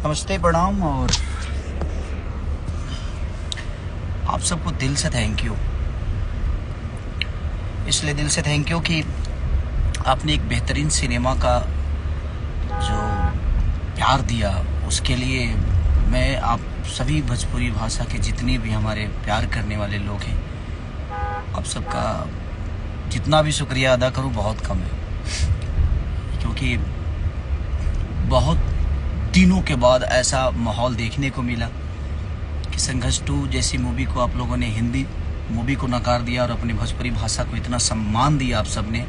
नमस्ते, प्रणाम। और आप सबको दिल से थैंक यू। इसलिए दिल से थैंक यू कि आपने एक बेहतरीन सिनेमा का जो प्यार दिया, उसके लिए मैं आप सभी भोजपुरी भाषा के जितने भी हमारे प्यार करने वाले लोग हैं, आप सबका जितना भी शुक्रिया अदा करूं बहुत कम है। क्योंकि बहुत दिनों के बाद ऐसा माहौल देखने को मिला कि संघर्ष 2 जैसी मूवी को आप लोगों ने हिंदी मूवी को नकार दिया और अपनी भोजपुरी भाषा को इतना सम्मान दिया आप सब ने।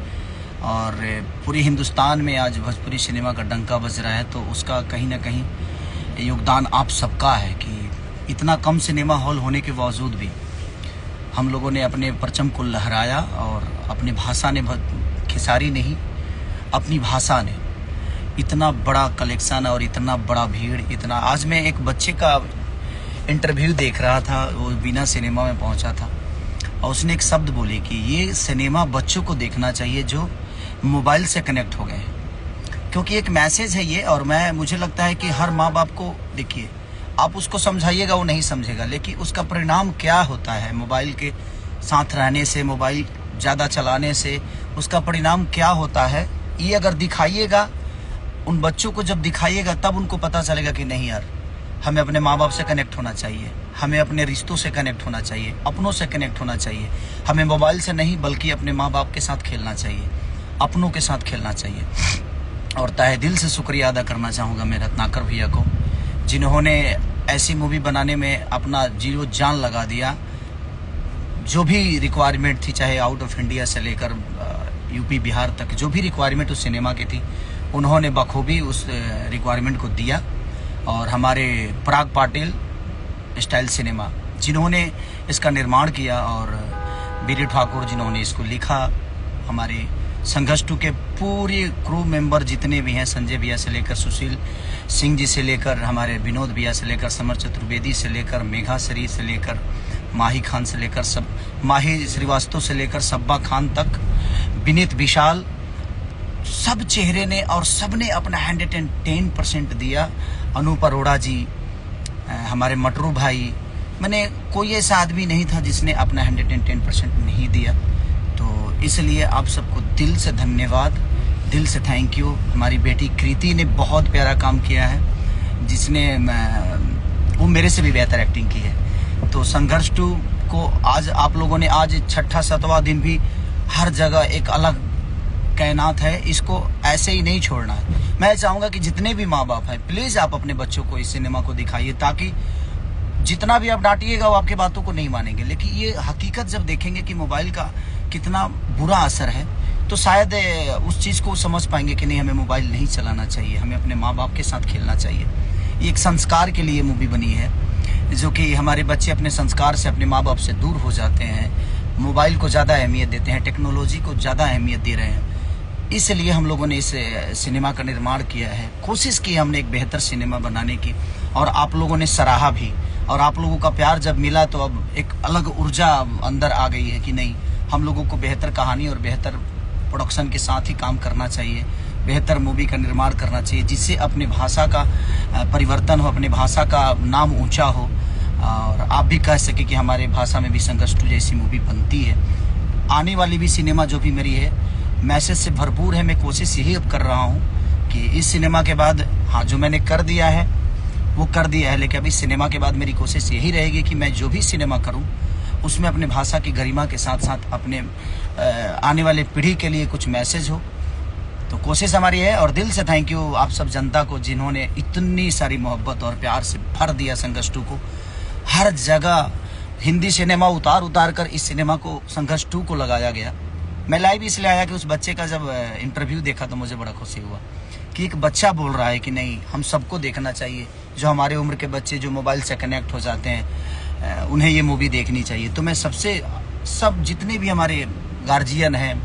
और पूरे हिंदुस्तान में आज भोजपुरी सिनेमा का डंका बज रहा है, तो उसका कहीं ना कहीं योगदान आप सबका है कि इतना कम सिनेमा हॉल होने के बावजूद भी हम लोगों ने अपने परचम को लहराया और अपनी भाषा ने खिसारी नहीं, अपनी भाषा ने इतना बड़ा कलेक्शन और इतना बड़ा भीड़। इतना आज मैं एक बच्चे का इंटरव्यू देख रहा था, वो बिना सिनेमा में पहुंचा था और उसने एक शब्द बोली कि ये सिनेमा बच्चों को देखना चाहिए जो मोबाइल से कनेक्ट हो गए हैं। क्योंकि एक मैसेज है ये, और मुझे लगता है कि हर माँ बाप को, देखिए आप उसको समझाइएगा वो नहीं समझेगा, लेकिन उसका परिणाम क्या होता है मोबाइल के साथ रहने से, मोबाइल ज़्यादा चलाने से उसका परिणाम क्या होता है, ये अगर दिखाइएगा उन बच्चों को, जब दिखाइएगा तब उनको पता चलेगा कि नहीं यार, हमें अपने माँ बाप से कनेक्ट होना चाहिए, हमें अपने रिश्तों से कनेक्ट होना चाहिए, अपनों से कनेक्ट होना चाहिए। हमें मोबाइल से नहीं बल्कि अपने माँ बाप के साथ खेलना चाहिए, अपनों के साथ खेलना चाहिए। और तहे दिल से शुक्रिया अदा करना चाहूँगा मैं रत्नाकर भैया को, जिन्होंने ऐसी मूवी बनाने में अपना जीरो जान लगा दिया। जो भी रिक्वायरमेंट थी, चाहे आउट ऑफ इंडिया से लेकर यूपी बिहार तक जो भी रिक्वायरमेंट उस सिनेमा की थी, उन्होंने बखूबी उस रिक्वायरमेंट को दिया। और हमारे पराग पाटिल स्टाइल सिनेमा जिन्होंने इसका निर्माण किया, और बीरी ठाकुर जिन्होंने इसको लिखा, हमारे संघर्ष 2 के पूरे क्रू मेंबर जितने भी हैं, संजय भैया से लेकर सुशील सिंह जी से लेकर हमारे विनोद भैया से लेकर समर चतुर्वेदी से लेकर मेघा श्री से लेकर माही खान से लेकर सब माही श्रीवास्तव से लेकर सब्बा खान तक, विनीत विशाल, सब चेहरे ने और सब ने अपना 110% दिया। अनूप अरोड़ा जी, हमारे मटरू भाई, मैंने कोई ऐसा आदमी नहीं था जिसने अपना 110% नहीं दिया। तो इसलिए आप सबको दिल से धन्यवाद, दिल से थैंक यू। हमारी बेटी कृति ने बहुत प्यारा काम किया है, जिसने वो मेरे से भी बेहतर एक्टिंग की है। तो संघर्ष 2 को आज आप लोगों ने, आज छठा 7वां दिन भी हर जगह एक अलग कायनात है, इसको ऐसे ही नहीं छोड़ना है। मैं चाहूँगा कि जितने भी माँ बाप हैं, प्लीज़ आप अपने बच्चों को इस सिनेमा को दिखाइए, ताकि जितना भी आप डांटिएगा वो आपकी बातों को नहीं मानेंगे, लेकिन ये हकीकत जब देखेंगे कि मोबाइल का कितना बुरा असर है, तो शायद उस चीज़ को समझ पाएंगे कि नहीं, हमें मोबाइल नहीं चलाना चाहिए, हमें अपने माँ बाप के साथ खेलना चाहिए। ये एक संस्कार के लिए मूवी बनी है, जो कि हमारे बच्चे अपने संस्कार से, अपने माँ बाप से दूर हो जाते हैं, मोबाइल को ज़्यादा अहमियत देते हैं, टेक्नोलॉजी को ज़्यादा अहमियत दे रहे हैं। इसलिए हम लोगों ने इस सिनेमा का निर्माण किया है, कोशिश की हमने एक बेहतर सिनेमा बनाने की, और आप लोगों ने सराहा भी। और आप लोगों का प्यार जब मिला तो अब एक अलग ऊर्जा अंदर आ गई है कि नहीं, हम लोगों को बेहतर कहानी और बेहतर प्रोडक्शन के साथ ही काम करना चाहिए, बेहतर मूवी का निर्माण करना चाहिए, जिससे अपनी भाषा का परिवर्तन हो, अपनी भाषा का नाम ऊँचा हो, और आप भी कह सके कि हमारे भाषा में भी संघर्ष 2 जैसी मूवी बनती है। आने वाली भी सिनेमा जो भी मेरी है, मैसेज से भरपूर है। मैं कोशिश यही अब कर रहा हूँ कि इस सिनेमा के बाद, हाँ, जो मैंने कर दिया है वो कर दिया है, लेकिन अभी सिनेमा के बाद मेरी कोशिश यही रहेगी कि मैं जो भी सिनेमा करूँ उसमें अपने भाषा की गरिमा के साथ साथ अपने आने वाले पीढ़ी के लिए कुछ मैसेज हो। तो कोशिश हमारी है, और दिल से थैंक यू आप सब जनता को, जिन्होंने इतनी सारी मोहब्बत और प्यार से भर दिया संघर्ष 2 को। हर जगह हिंदी सिनेमा उतार कर इस सिनेमा को, संघर्ष 2 को लगाया गया। मैं लाइव इसलिए आया कि उस बच्चे का जब इंटरव्यू देखा तो मुझे बड़ा खुशी हुआ कि एक बच्चा बोल रहा है कि नहीं, हम सबको देखना चाहिए, जो हमारे उम्र के बच्चे जो मोबाइल से कनेक्ट हो जाते हैं, उन्हें ये मूवी देखनी चाहिए। तो मैं सब जितने भी हमारे गार्जियन हैं,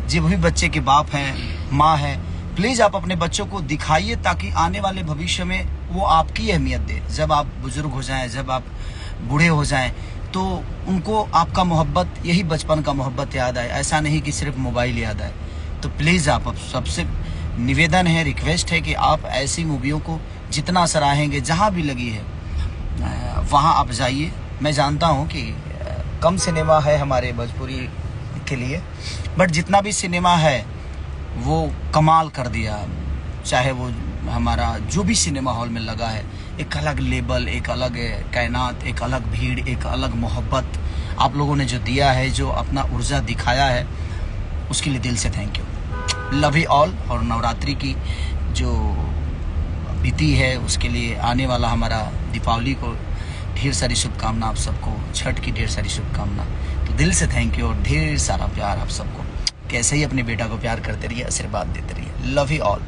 जो भी बच्चे के बाप हैं, माँ हैं, प्लीज़ आप अपने बच्चों को दिखाइए, ताकि आने वाले भविष्य में वो आपकी अहमियत दे। जब आप बुजुर्ग हो जाएं, जब आप बूढ़े हो जाएं, तो उनको आपका मोहब्बत, यही बचपन का मोहब्बत याद आए, ऐसा नहीं कि सिर्फ मोबाइल याद आए। तो प्लीज़ आप सबसे निवेदन है, रिक्वेस्ट है कि आप ऐसी मूवियों को जितना सराहेंगे, जहाँ भी लगी है वहाँ आप जाइए। मैं जानता हूँ कि कम सिनेमा है हमारे भोजपुरी के लिए, बट जितना भी सिनेमा है वो कमाल कर दिया। चाहे वो हमारा जो भी सिनेमा हॉल में लगा है, एक अलग लेबल, एक अलग कायनात, एक अलग भीड़, एक अलग मोहब्बत आप लोगों ने जो दिया है, जो अपना ऊर्जा दिखाया है, उसके लिए दिल से thank you. Love you all. और नवरात्रि की जो बीती है उसके लिए आने वाला हमारा दीपावली को ढेर सारी शुभकामना आप सबको, छठ की ढेर सारी शुभकामना। तो दिल से थैंक यू और ढेर सारा प्यार आप सबको। कैसे ही अपने बेटा को प्यार करते रहिए, आशीर्वाद देते रहिए। Love you all.